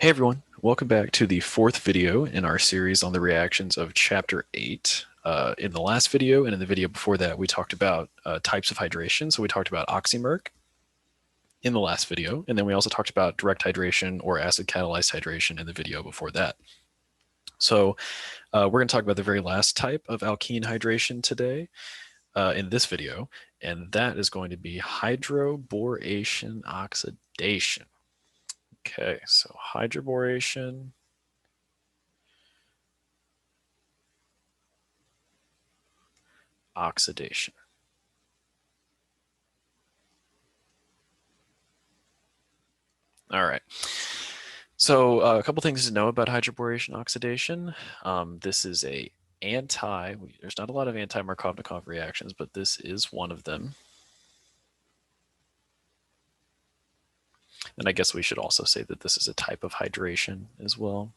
Hey everyone, welcome back to the fourth video in our series on the reactions of Chapter 8. In the last video and in the video before that, we talked about types of hydration. So we talked about oxymerc in the last video, and then we also talked about direct hydration or acid catalyzed hydration in the video before that. So we're going to talk about the very last type of alkene hydration today in this video, and that is going to be hydroboration-oxidation. Okay, so hydroboration. Oxidation. All right. So a couple things to know about hydroboration oxidation. This is there's not a lot of anti-Markovnikov reactions, but this is one of them. And I guess we should also say that this is a type of hydration as well.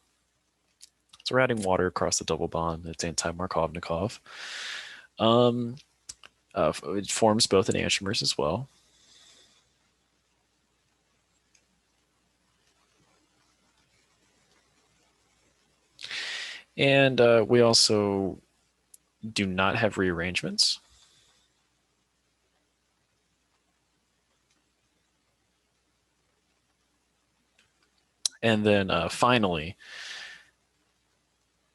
So we're adding water across the double bond. It's anti-Markovnikov. It forms both enantiomers as well. And we also do not have rearrangements. And then finally,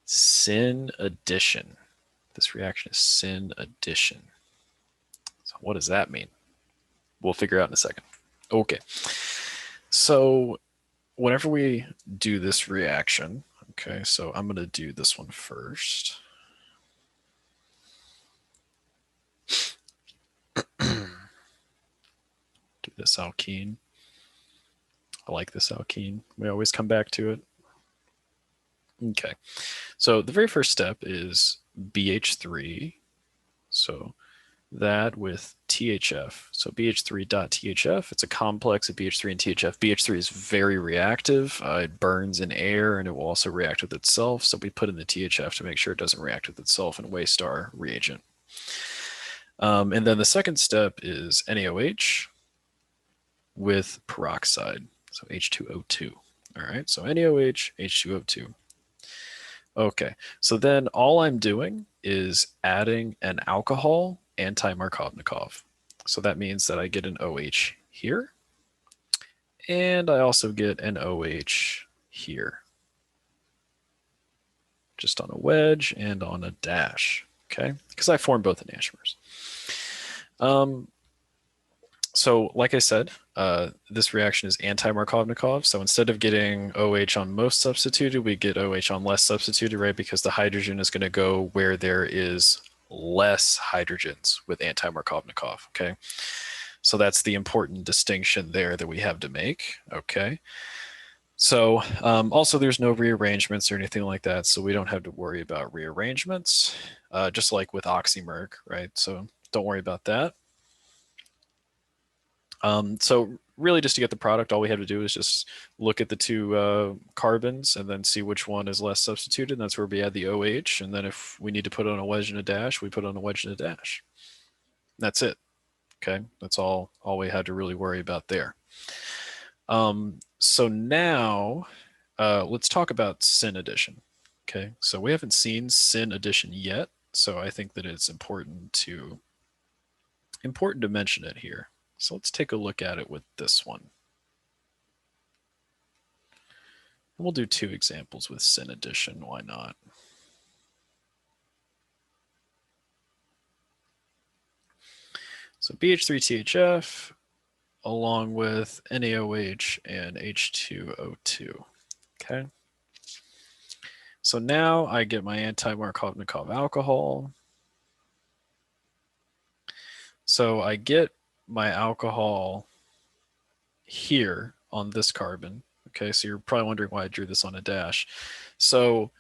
Syn Addition. This reaction is Syn Addition. So what does that mean? We'll figure out in a second. Okay. So whenever we do this reaction, okay, so I'm going to do this one first. Do this alkene. I like this alkene. We always come back to it. Okay. So the very first step is BH3. So that with THF. So BH3.THF, it's a complex of BH3 and THF. BH3 is very reactive. It burns in air and it will also react with itself. So we put in the THF to make sure it doesn't react with itself and waste our reagent. And then the second step is NaOH with peroxide. So H2O2. All right, so NaOH, H2O2. Okay, so then all I'm doing is adding an alcohol anti-Markovnikov. So that means that I get an OH here, and I also get an OH here, just on a wedge and on a dash, okay? Because I form both enantiomers. So like I said, this reaction is anti-Markovnikov. So instead of getting OH on most substituted, we get OH on less substituted, right? Because the hydrogen is going to go where there is less hydrogens with anti-Markovnikov, okay? So that's the important distinction there that we have to make, okay? So also there's no rearrangements or anything like that, so we don't have to worry about rearrangements, just like with oxymerc, right? So don't worry about that. So really just to get the product, all we have to do is just look at the two carbons and then see which one is less substituted. And that's where we add the OH. And then if we need to put on a wedge and a dash, we put on a wedge and a dash. That's it. Okay, that's all we had to really worry about there. So now let's talk about Syn Addition. Okay, so we haven't seen Syn Addition yet, so I think that it's important to mention it here. So let's take a look at it with this one. And we'll do two examples with Syn Addition, why not? So BH3THF along with NaOH and H2O2, okay? So now I get my anti-Markovnikov alcohol. So I get my alcohol here on this carbon. Okay, so you're probably wondering why I drew this on a dash. So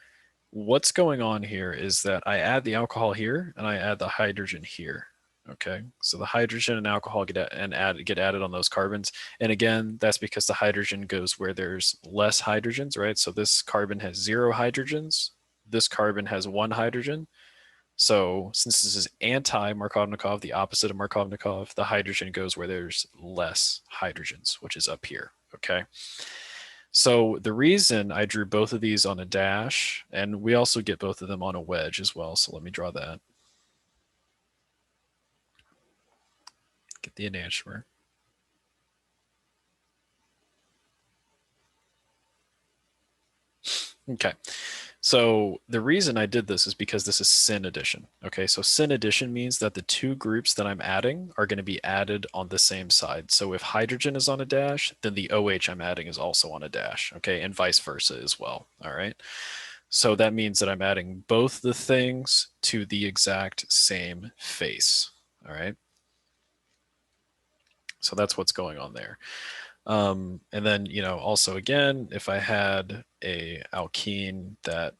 what's going on here is that I add the alcohol here and I add the hydrogen here. Okay, so the hydrogen and alcohol get added on those carbons. And again, that's because the hydrogen goes where there's less hydrogens, right? So this carbon has 0 hydrogens. This carbon has 1 hydrogen. So since this is anti-Markovnikov, the opposite of Markovnikov, the hydrogen goes where there's less hydrogens, which is up here, okay? So the reason I drew both of these on a dash, and we also get both of them on a wedge as well. So let me draw that. Get the enantiomer. Okay. So the reason I did this is because this is Syn Addition. Okay, so Syn Addition means that the two groups that I'm adding are going to be added on the same side. So if hydrogen is on a dash, then the OH I'm adding is also on a dash. Okay, and vice versa as well. All right. So that means that I'm adding both the things to the exact same face. All right. So that's what's going on there. And then, also again, if I had a alkene that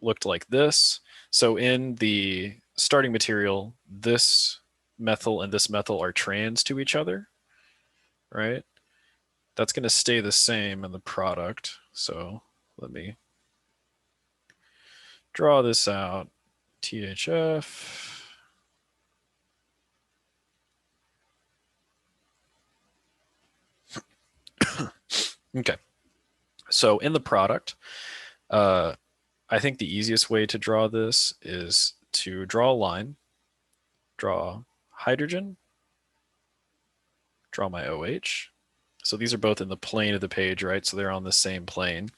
looked like this. So in the starting material, this methyl and this methyl are trans to each other, right? That's going to stay the same in the product. So let me draw this out. THF. Okay. So in the product, I think the easiest way to draw this is to draw a line, draw hydrogen, draw my OH. So these are both in the plane of the page, right? So they're on the same plane.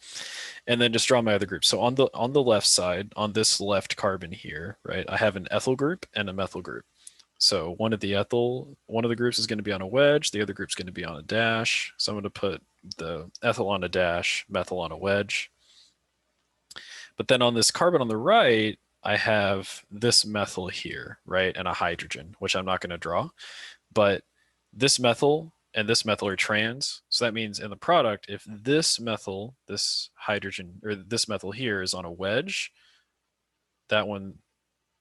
And then just draw my other group. So on the left side, on this left carbon here, right, I have an ethyl group and a methyl group. So one of the groups is going to be on a wedge, the other group's going to be on a dash. So I'm going to put the ethyl on a dash, methyl on a wedge. But then on this carbon on the right, I have this methyl here, right, and a hydrogen, which I'm not going to draw. But this methyl and this methyl are trans. So that means in the product, if this methyl, this hydrogen, or this methyl here is on a wedge, that one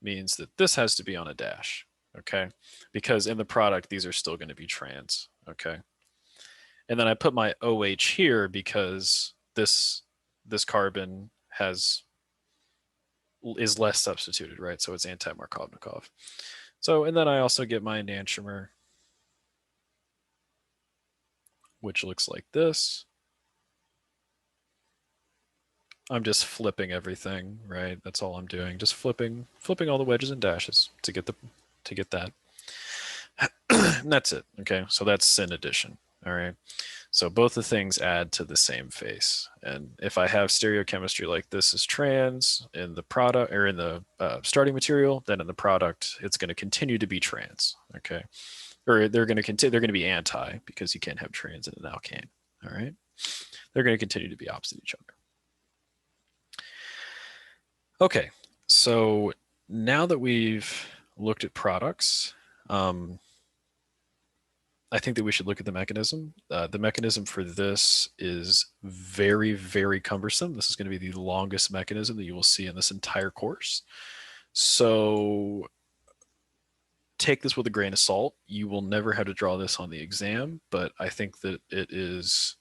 means that this has to be on a dash, okay? Because in the product, these are still going to be trans, okay? And then I put my OH here because this carbon is less substituted, right? So it's anti-Markovnikov. So, and then I also get my enantiomer, which looks like this. I'm just flipping everything, right? That's all I'm doing. Just flipping all the wedges and dashes to get that. And that's it. Okay. So that's Syn Addition. All right. So both the things add to the same face. And if I have stereochemistry like this is trans in the product or in the starting material, then in the product, it's going to continue to be trans. Okay. Or they're going to be anti because you can't have trans in an alkane. All right. They're going to continue to be opposite each other. Okay, so now that we've looked at products, I think that we should look at the mechanism. The mechanism for this is very, very cumbersome. This is going to be the longest mechanism that you will see in this entire course. So take this with a grain of salt. You will never have to draw this on the exam, but I think that it is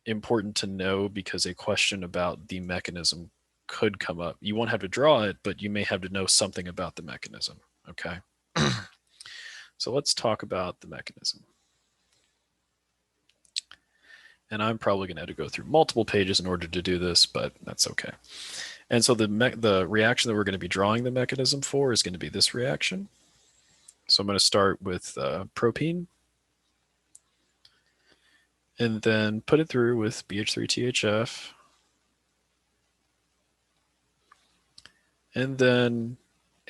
important to know because a question about the mechanism could come up. You won't have to draw it, but you may have to know something about the mechanism. Okay. So let's talk about the mechanism. And I'm probably going to have to go through multiple pages in order to do this, but that's okay. And so the reaction that we're going to be drawing the mechanism for is going to be this reaction. So I'm going to start with propene and then put it through with BH3THF. And then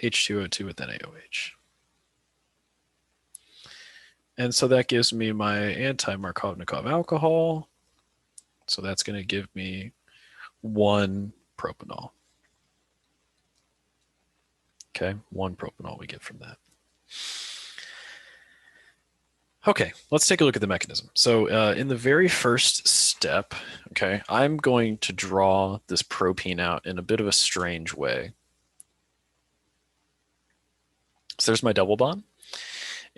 H2O2 with NaOH. And so that gives me my anti-Markovnikov alcohol. So that's going to give me 1 propanol. Okay, 1 propanol we get from that. Okay, let's take a look at the mechanism. So in the very first step, okay, I'm going to draw this propene out in a bit of a strange way. So there's my double bond.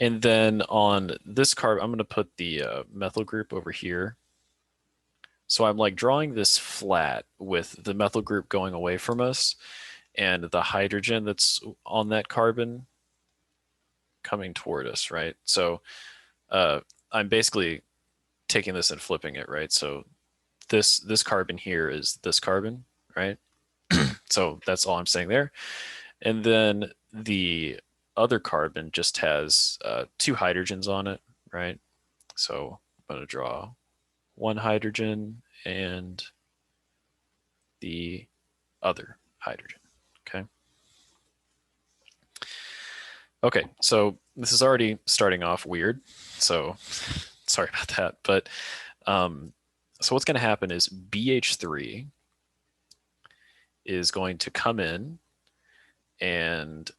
And then on this carbon, I'm going to put the methyl group over here. So I'm like drawing this flat with the methyl group going away from us and the hydrogen that's on that carbon coming toward us, right? So I'm basically taking this and flipping it, right? So this carbon here is this carbon, right? So that's all I'm saying there. And then the other carbon just has 2 hydrogens on it, right? So I'm going to draw 1 hydrogen and the other hydrogen, okay? Okay, so this is already starting off weird, so sorry about that. But so what's going to happen is BH3 is going to come in and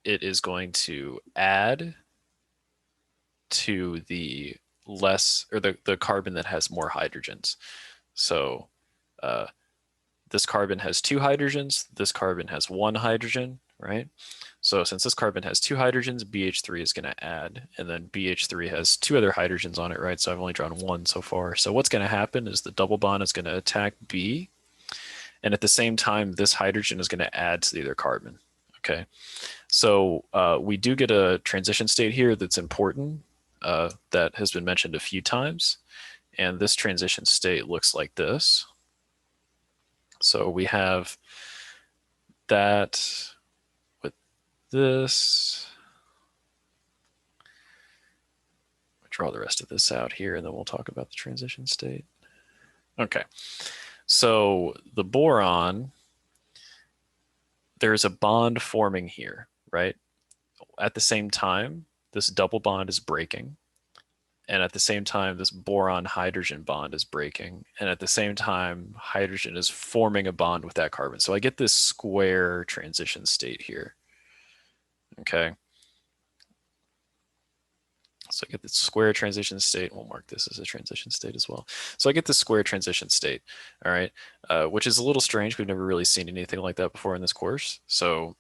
it is going to add to the less, or the carbon that has more hydrogens. So uh, this carbon has 2 hydrogens, this carbon has 1 hydrogen, right? So since this carbon has 2 hydrogens, BH3 is going to add, and then BH3 has 2 other hydrogens on it, right? So I've only drawn 1 so far. So what's going to happen is the double bond is going to attack B, and at the same time, this hydrogen is going to add to the other carbon, okay? So we do get a transition state here that's important that has been mentioned a few times, and this transition state looks like this. So we have that with this. I'll draw the rest of this out here, and then we'll talk about the transition state. Okay, so the boron, there's a bond forming here, right? At the same time, this double bond is breaking. And at the same time, this boron hydrogen bond is breaking. And at the same time, hydrogen is forming a bond with that carbon. So I get this square transition state here. Okay. So I get this square transition state. We'll mark this as a transition state as well. So I get this square transition state, all right, which is a little strange. We've never really seen anything like that before in this course. So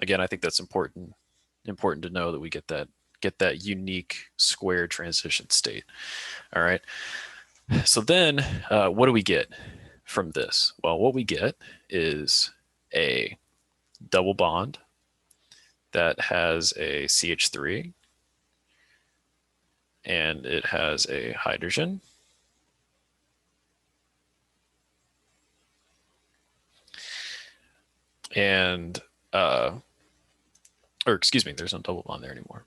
again, I think that's important to know that we get that unique square transition state. All right. So then what do we get from this? Well, what we get is a double bond that has a CH3 and it has a hydrogen. And, or excuse me, there's no double bond there anymore.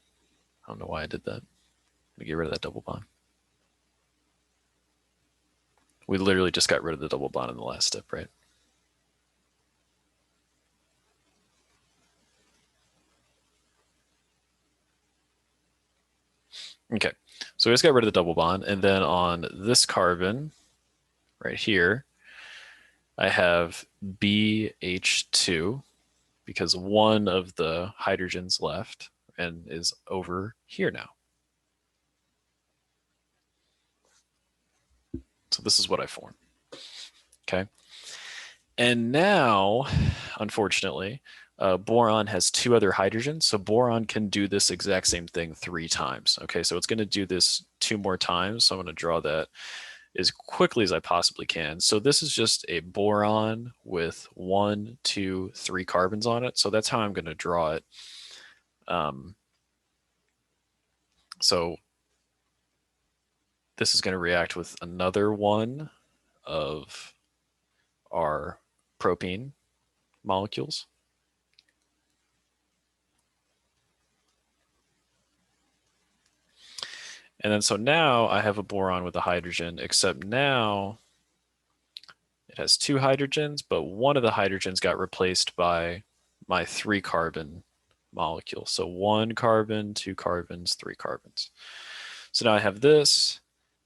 I don't know why I did that. Let me get rid of that double bond. We literally just got rid of the double bond in the last step, right? Okay, so we just got rid of the double bond. And then on this carbon right here, I have BH2 because one of the hydrogens left and is over here now. So this is what I form. Okay. And now, unfortunately, boron has 2 other hydrogens. So boron can do this exact same thing 3 times. Okay, so it's going to do this 2 more times. So I'm going to draw that as quickly as I possibly can. So this is just a boron with 1, 2, 3 carbons on it. So that's how I'm going to draw it. So this is going to react with another one of our propene molecules. And then so now I have a boron with a hydrogen, except now it has 2 hydrogens, but one of the hydrogens got replaced by my 3 carbon molecule. So 1 carbon, 2 carbons, 3 carbons. So now I have this,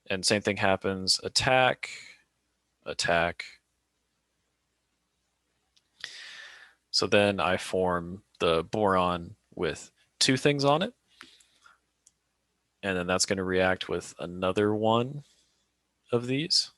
and same thing happens, attack, attack. So then I form the boron with 2 things on it. And then that's going to react with another one of these.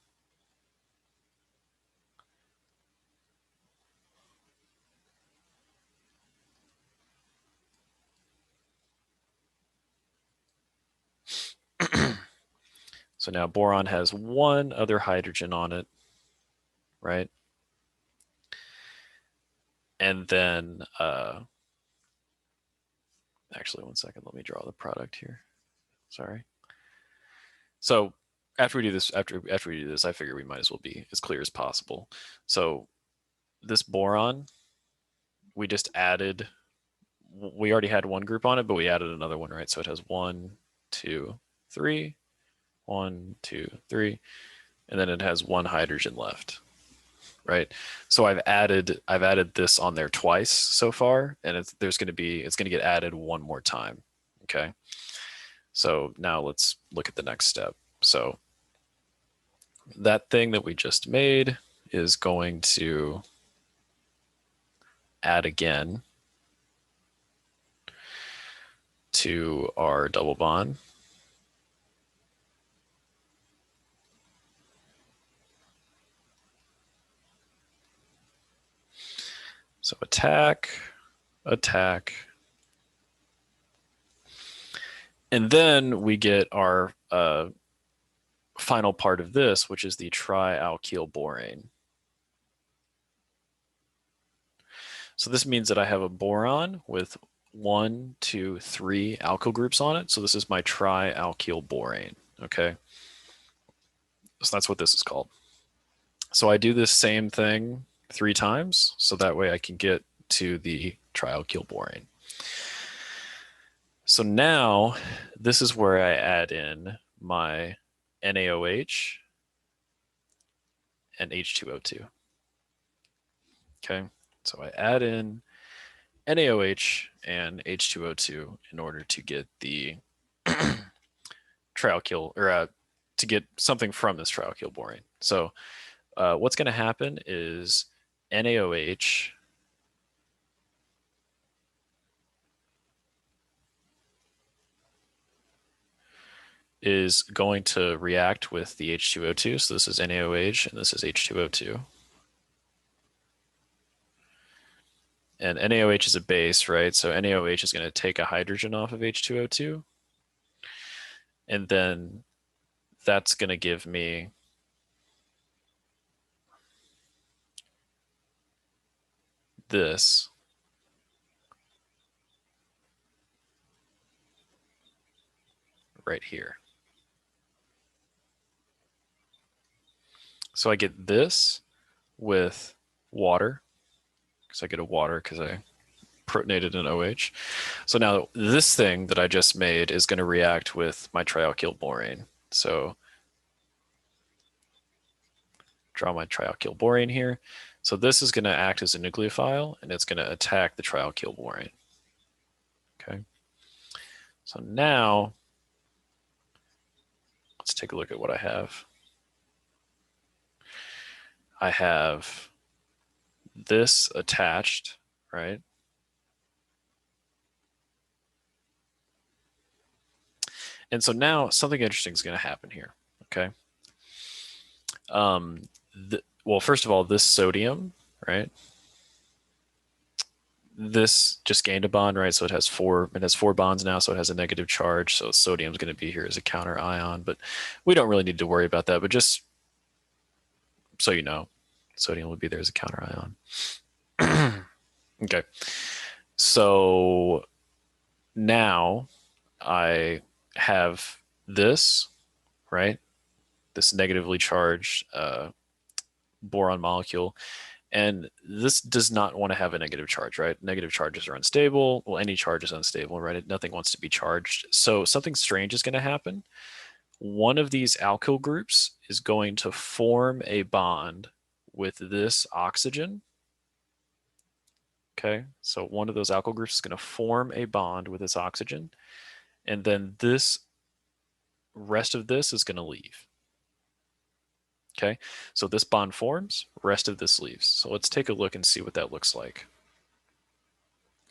So now boron has 1 other hydrogen on it, right? And then, actually, 1 second, let me draw the product here. Sorry. So after we do this, after we do this, I figure we might as well be as clear as possible. So this boron, we just added. We already had one group on it, but we added another one, right? So it has 1, 2, 3, 1, 2, 3, and then it has one hydrogen left, right? So I've added this on there twice so far, and it's going to get added one more time. Okay. So now let's look at the next step. So that thing that we just made is going to add again to our double bond. So attack, attack. And then we get our final part of this, which is the trialkyl borane. So this means that I have a boron with 1, 2, 3 alkyl groups on it. So this is my trialkyl borane, okay? So that's what this is called. So I do this same thing 3 times, so that way I can get to the trialkyl borane. So now this is where I add in my NaOH and H2O2. Okay, so I add in NaOH and H2O2 in order to get the trialkyl, or to get something from this trialkyl borane. So what's going to happen is NaOH is going to react with the H2O2. So this is NaOH and this is H2O2. And NaOH is a base, right? So NaOH is going to take a hydrogen off of H2O2. And then that's going to give me this. Right here. So I get this with water, because I get a water because I protonated an OH. So now this thing that I just made is going to react with my trialkyl borane. So draw my trialkyl borane here. So this is going to act as a nucleophile, and it's going to attack the trialkyl borane. Okay. So now let's take a look at what I have. I have this attached, right? And so now something interesting is going to happen here, okay? Well, first of all, this sodium, right? This just gained a bond, right? So it has four bonds now, so it has a negative charge. So sodium is going to be here as a counter ion, but we don't really need to worry about that. But just so you know, sodium would be there as a counter ion. Okay. So now I have this, right? This negatively charged boron molecule. And this does not want to have a negative charge, right? Negative charges are unstable. Well, any charge is unstable, right? Nothing wants to be charged. So something strange is going to happen. One of these alkyl groups is going to form a bond with this oxygen. Okay, so one of those alkyl groups is going to form a bond with this oxygen. And then this rest of this is going to leave. Okay, so this bond forms, rest of this leaves. So let's take a look and see what that looks like.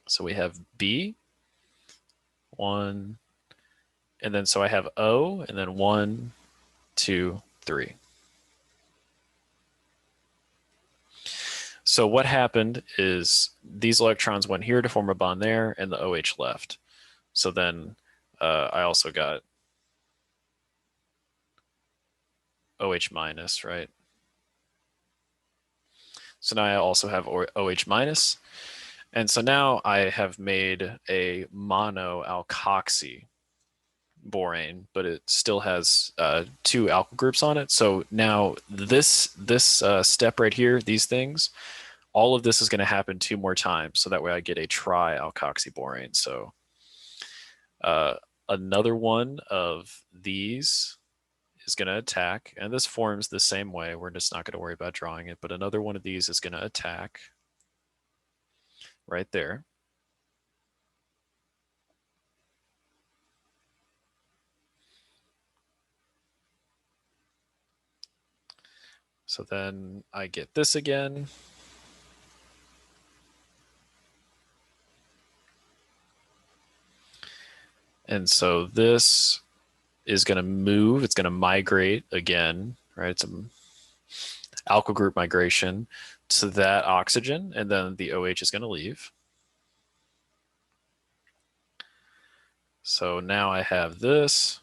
So we have B, 1, and then so I have O, and then 1, 2, 3. So what happened is these electrons went here to form a bond there, and the OH left. So then I also got OH minus, right? So now I also have OH minus. And so now I have made a monoalkoxy. borane, but it still has 2 alkyl groups on it. So now this step right here, these things, all of this is going to happen 2 more times. So that way I get a tri-alkoxyborane. So another one of these is going to attack, and this forms the same way. We're just not going to worry about drawing it, but another one of these is going to attack right there. So then I get this again. And so this is going to move. It's going to migrate again, right? It's an alkyl group migration to that oxygen, and then the OH is going to leave. So now I have this.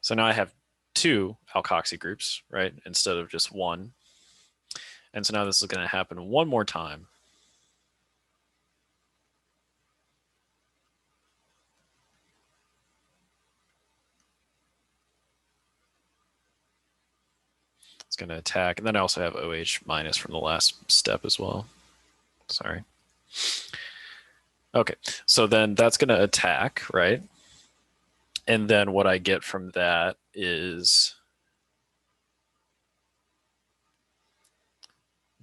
So now I have 2 alkoxy groups, right, instead of just 1. And so now this is going to happen 1 more time. It's going to attack. And then I also have OH minus from the last step as well. Sorry. Okay, so then that's going to attack, right? And then what I get from that is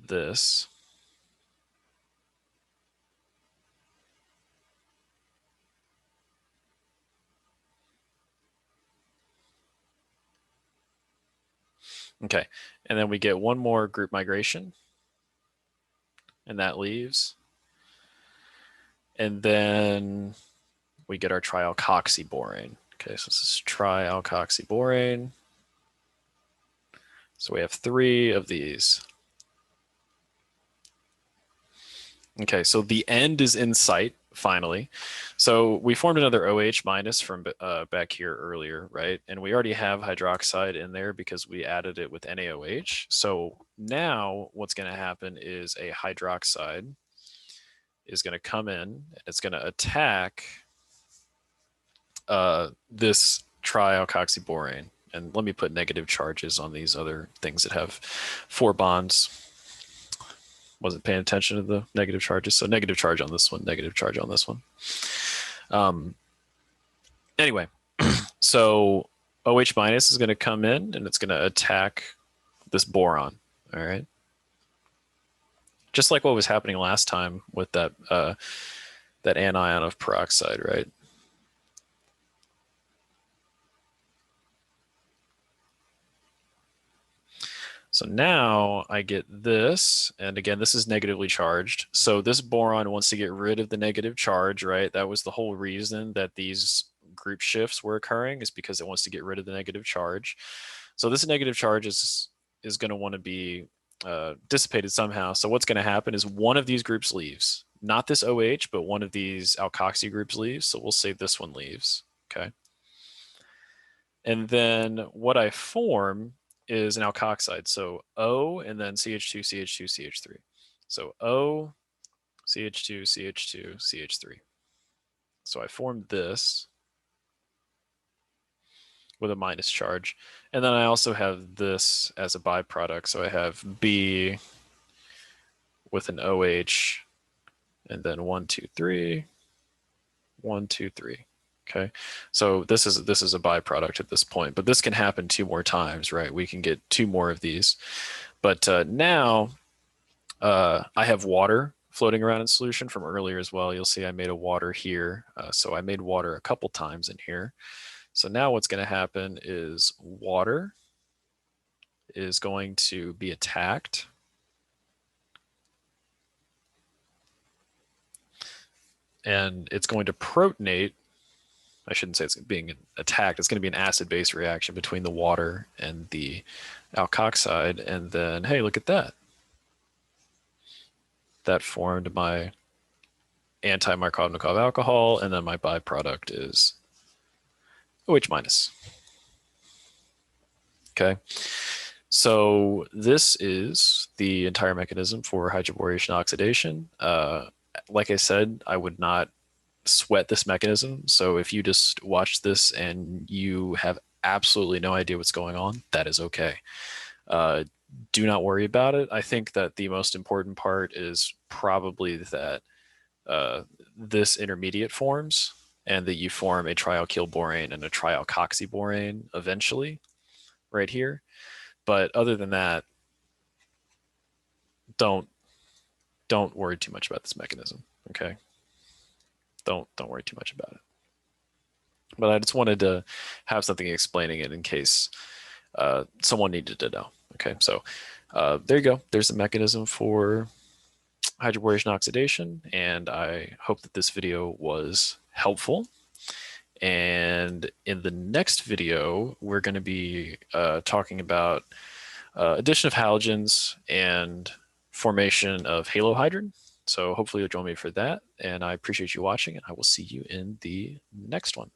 this. Okay, and then we get 1 more group migration, and that leaves. And then we get our trialkoxyborane. Okay, so this is trialkoxyborane. So we have 3 of these. Okay, so the end is in sight, finally. So we formed another OH minus from back here earlier, right? And we already have hydroxide in there because we added it with NaOH. So now what's going to happen is a hydroxide is going to come in, and it's going to attack this trialkoxyborane. And let me put negative charges on these other things that have 4 bonds. Wasn't paying attention to the negative charges. So negative charge on this one, negative charge on this one. Anyway, so OH minus is going to come in, and it's going to attack this boron. All right. Just like what was happening last time with that that anion of peroxide, right? So now I get this, and again, this is negatively charged. So this boron wants to get rid of the negative charge, right? That was the whole reason that these group shifts were occurring, is because it wants to get rid of the negative charge. So this negative charge is going to want to be dissipated somehow. So what's going to happen is one of these groups leaves. Not this OH, but one of these alkoxy groups leaves. So we'll say this one leaves, okay? And then what I form is an alkoxide. So O and then CH2, CH2, CH3. So O, CH2, CH2, CH3. So I formed this with a minus charge. And then I also have this as a byproduct. So I have B with an OH, and then 1, 2, 3, 1, 2, 3. Okay, so this is a byproduct at this point, but this can happen 2 more times, right? We can get 2 more of these. But now I have water floating around in solution from earlier as well. You'll see I made a water here. So I made water a couple times in here. So now what's going to happen is water is going to be attacked. And it's going to protonate. I shouldn't say it's being attacked. It's going to be an acid-base reaction between the water and the alkoxide. And then, hey, look at that. That formed my anti-Markovnikov alcohol, and then my byproduct is OH minus. Okay. So this is the entire mechanism for hydroboration oxidation. like I said, I would not sweat this mechanism. So if you just watch this and you have absolutely no idea what's going on, that is okay. Uh, do not worry about it. I think that the most important part is probably that this intermediate forms and that you form a trialkylborane and a trialkoxyborane eventually right here. But other than that, don't don't worry too much about this mechanism. Okay, don't worry too much about it. But I just wanted to have something explaining it in case someone needed to know. Okay, so there you go. There's a mechanism for hydroboration oxidation, and I hope that this video was helpful. And in the next video, we're going to be talking about addition of halogens and formation of halohydrin. So hopefully you'll join me for that. And I appreciate you watching, and I will see you in the next one.